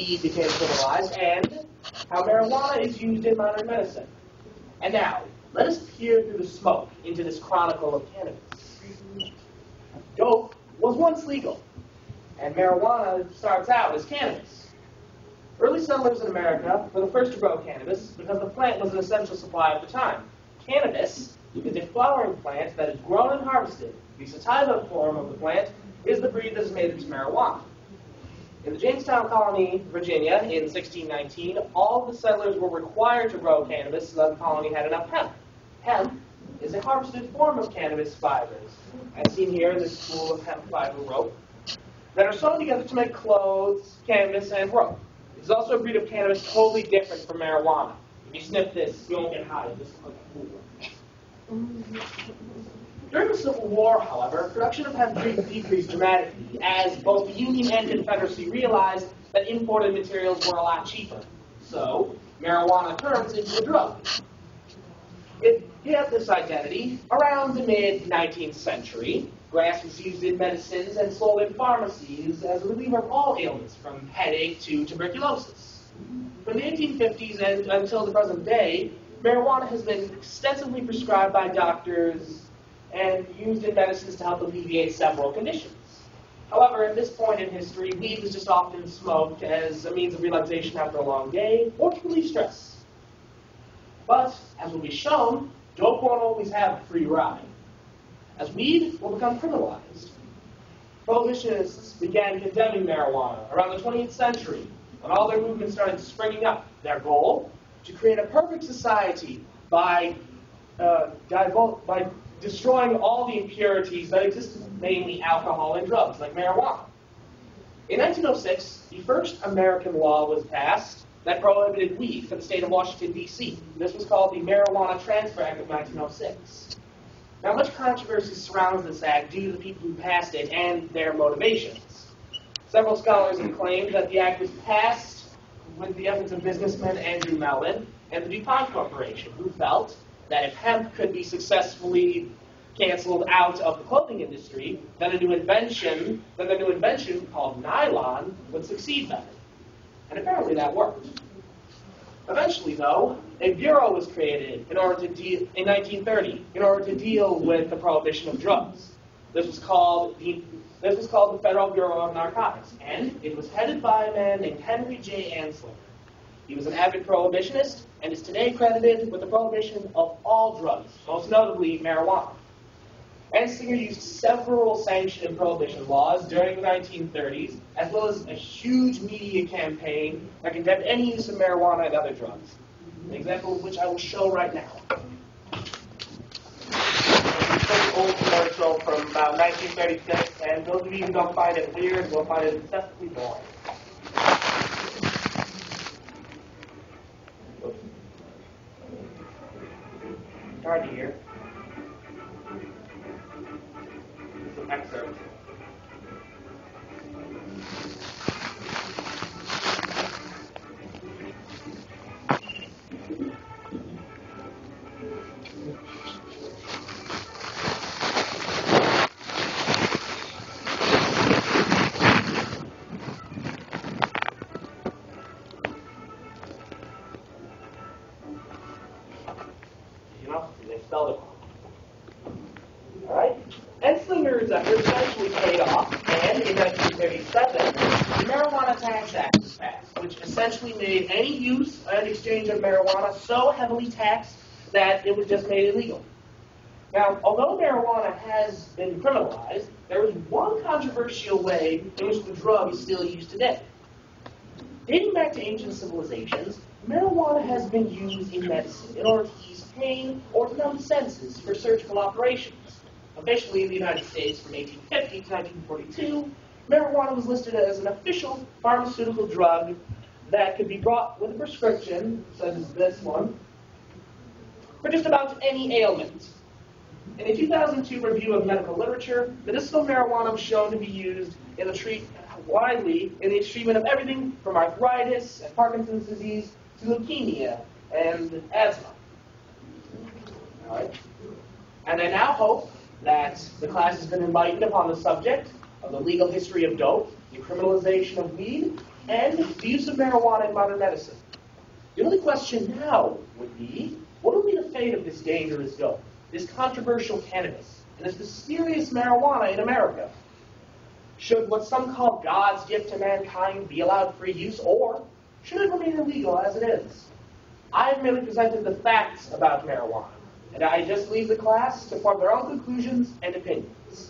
weed became criminalized, and how marijuana is used in modern medicine. And now, let us peer through the smoke into this chronicle of cannabis. Dope was once legal, and marijuana starts out as cannabis. Early settlers in America were the first to grow cannabis because the plant was an essential supply at the time. Cannabis is a flowering plant that is grown and harvested. The sativa form of the plant is the breed that is made into marijuana. In the Jamestown colony, Virginia, in 1619, all the settlers were required to grow cannabis so that the colony had enough hemp. Hemp is a harvested form of cannabis fibers, as seen here in this spool of hemp fiber rope, that are sewn together to make clothes, canvas, and rope. It is also a breed of cannabis totally different from marijuana. If you sniff this, you won't get high. This is like a fool. During the Civil War, however, production of hemp decreased dramatically as both the Union and Confederacy realized that imported materials were a lot cheaper. So, marijuana turns into a drug. It had this identity around the mid-19th century. Grass was used in medicines and sold in pharmacies as a reliever of all ailments, from headache to tuberculosis. From the 1850s and until the present day, marijuana has been extensively prescribed by doctors and used in medicines to help alleviate several conditions. However, at this point in history, weed was just often smoked as a means of relaxation after a long day or to relieve stress. But, as will be shown, dope won't always have a free ride. As weed will become criminalized, prohibitionists began condemning marijuana around the 20th century, when all their movements started springing up. Their goal? To create a perfect society by destroying all the impurities that existed, mainly alcohol and drugs, like marijuana. In 1906, the first American law was passed that prohibited weed for the state of Washington, D.C. This was called the Marijuana Transfer Act of 1906. Now, much controversy surrounds this act due to the people who passed it and their motivations. Several scholars have claimed that the act was passed with the efforts of businessman Andrew Mellon and the DuPont Corporation, who felt that if hemp could be successfully canceled out of the clothing industry, then the new invention called nylon would succeed better. And apparently that worked. Eventually, though, a bureau was created in 1930 in order to deal with the prohibition of drugs. This was called the Federal Bureau of Narcotics, and it was headed by a man named Henry J. Anslinger. He was an avid prohibitionist and is today credited with the prohibition of all drugs, most notably marijuana. Anslinger used several sanctioned prohibition laws during the 1930s, as well as a huge media campaign that condemned any use of marijuana and other drugs, an example of which I will show right now. It's an old commercial from about 1936, and those of you who don't find it weird will find it excessively boring. Start here. Excerpt. They spelled it wrong. All right. Anslinger's efforts eventually paid off, and in 1937, the Marijuana Tax Act was passed, which essentially made any use and exchange of marijuana so heavily taxed that it was just made illegal. Now, although marijuana has been criminalized, there is one controversial way in which the drug is still used today. Dating back to ancient civilizations, marijuana has been used in medicine in order to ease pain or to numb senses for surgical operations. Officially in the United States from 1850 to 1942, marijuana was listed as an official pharmaceutical drug that could be brought with a prescription, such as this one, for just about any ailment. In a 2002 review of medical literature, medicinal marijuana was shown to be used widely in the treatment of everything from arthritis and Parkinson's disease to leukemia and asthma. All right. And I now hope that the class has been enlightened upon the subject of the legal history of dope, the criminalization of weed, and the use of marijuana in modern medicine. The only question now would be, what will be the fate of this dangerous dope, this controversial cannabis, and this mysterious marijuana in America? Should what some call God's gift to mankind be allowed free use, or should it remain illegal as it is? I have merely presented the facts about marijuana, and I just leave the class to form their own conclusions and opinions.